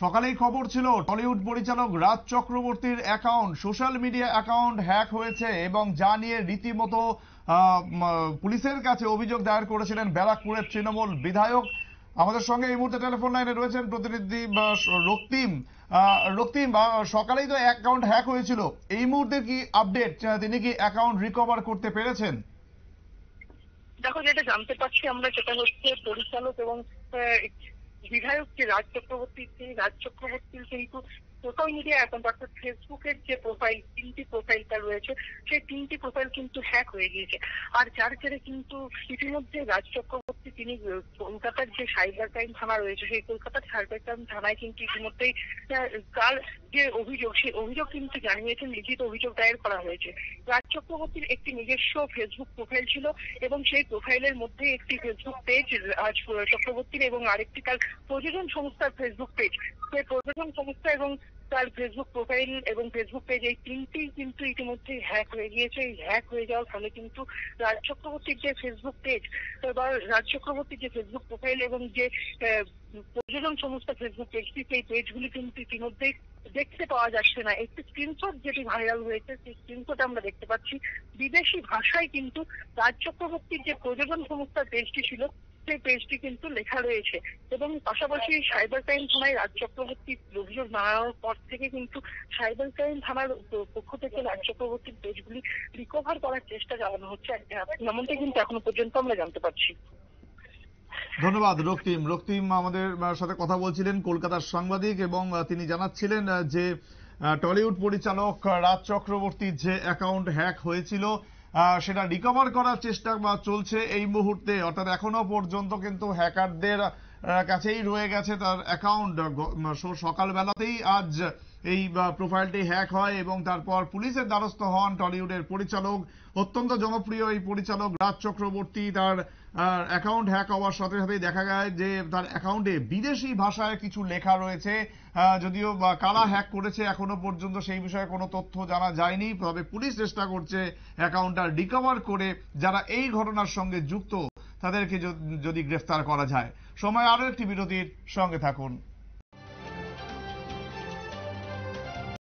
সকালেই খবর ছিল টলিউড পরিচালক রাজ চক্রবর্তীর account, social media account hack হয়েছে এবং যা নিয়ে রীতিমতো পুলিশের কাছে অভিযোগ দায়ের করেছিলেন ব্যারাকপুরের তৃণমূল বিধায়ক। আমাদের সঙ্গে এই মুহূর্তে টেলিফোন লাইনে রয়েছেন প্রতিনিধি রক্তিম। রক্তিম, সকালেই তো অ্যাকাউন্ট হ্যাক হয়েছিল, এই মুহূর্তে কি আপডেট? তিনি কি অ্যাকাউন্ট রিকভার করতে পেরেছেন? দেখো, যেটা জানতে পারছি আমরা সেটা হচ্ছে পরিচালক এবং বিধায়ক যে রাজ চক্রবর্তী, সেই রাজ চক্রবর্তীর কিন্তু সোশ্যাল মিডিয়া অ্যাকাউন্ট অর্থাৎ ফেসবুকের যে প্রোফাইল, 3টি প্রোফাইলটা রয়েছে, সেই 3টি প্রোফাইল কিন্তু হ্যাক হয়ে গিয়েছে। আর যার জেরে কিন্তু ইতিমধ্যে রাজ চক্রবর্তী তিনি কলকাতার যে সাইবার ক্রাইম থানা রয়েছে, সেই কলকাতার সাইবার ক্রাইম থানায় কিন্তু ইতিমধ্যেই তার যে অভিযোগ, সেই অভিযোগ কিন্তু জানিয়েছেন, লিখিত অভিযোগ দায়ের করা হয়েছে। রাজ চক্রবর্তীর একটি নিজস্ব ফেসবুক প্রোফাইল ছিল এবং সেই প্রোফাইলের মধ্যে একটি ফেসবুক পেজ রাজ চক্রবর্তীর এবং আরেকটি তার প্রযোজন সংস্থার ফেসবুক পেজ। সেই প্রযোজন সংস্থা এবং তার ফেসবুক প্রোফাইল এবং ফেসবুক পেজ, এই 3টি কিন্তু ইতিমধ্যে হ্যাক হয়ে গিয়েছে। এই হ্যাক হয়ে যাওয়ার ফলে কিন্তু রাজ চক্রবর্তীর যে ফেসবুক পেজ বা রাজ চক্রবর্তীর যে ফেসবুক প্রোফাইল এবং যে প্রযোজন সংস্থা ফেসবুক পেজটি, সেই পেজগুলি কিন্তু ইতিমধ্যেই দেখতে পাওয়া যাচ্ছে না। একটি স্ক্রিনশট যেটি ভাইরাল হয়েছে, সেই স্ক্রিনশট আমরা দেখতে পাচ্ছি বিদেশি ভাষায় কিন্তু রাজ চক্রবর্তীর যে প্রযোজন সংস্থার পেজটি ছিল, সেই পেজটি কিন্তু লেখা রয়েছে। এবং পাশাপাশি সাইবার ক্রাইম থানায় রাজ চক্রবর্তীর অভিযোগ জানানোর পর থেকে কিন্তু সাইবার ক্রাইম থানার পক্ষ থেকে রাজ চক্রবর্তীর পেজগুলি রিকভার করার চেষ্টা চালানো হচ্ছে, এমনটাই কিন্তু এখনো পর্যন্ত আমরা জানতে পারছি। ধন্যবাদ রক্তিম। রক্তিম আমাদের সাথে কথা বলছিলেন, কলকাতার সাংবাদিক, এবং তিনি জানাচ্ছিলেন যে টলিউড পরিচালক রাজ চক্রবর্তীর যে অ্যাকাউন্ট হ্যাক হয়েছিল সেটা রিকভার করার চেষ্টা চলছে এই মুহূর্তে। অর্থাৎ এখনো পর্যন্ত কিন্তু হ্যাকারদের কাছেই রয়ে গেছে তার অ্যাকাউন্ট। সকালবেলাতেই আজ এই প্রোফাইলটি হ্যাক হয় এবং তারপর পুলিশের দ্বারস্থ হন টলিউডের পরিচালক, অত্যন্ত জনপ্রিয় এই পরিচালক রাজ চক্রবর্তী। তার অ্যাকাউন্ট হ্যাক হওয়ার সাথে সাথেই দেখা যায় যে তার অ্যাকাউন্টে বিদেশি ভাষায় কিছু লেখা রয়েছে। যদিও কারা হ্যাক করেছে এখনো পর্যন্ত সেই বিষয়ে কোনো তথ্য জানা যায়নি, তবে পুলিশ চেষ্টা করছে অ্যাকাউন্টটা রিকভার করে যারা এই ঘটনার সঙ্গে যুক্ত তাদেরকে যদি গ্রেফতার করা যায়। সময় আরো একটি বিরতির, সঙ্গে থাকুন।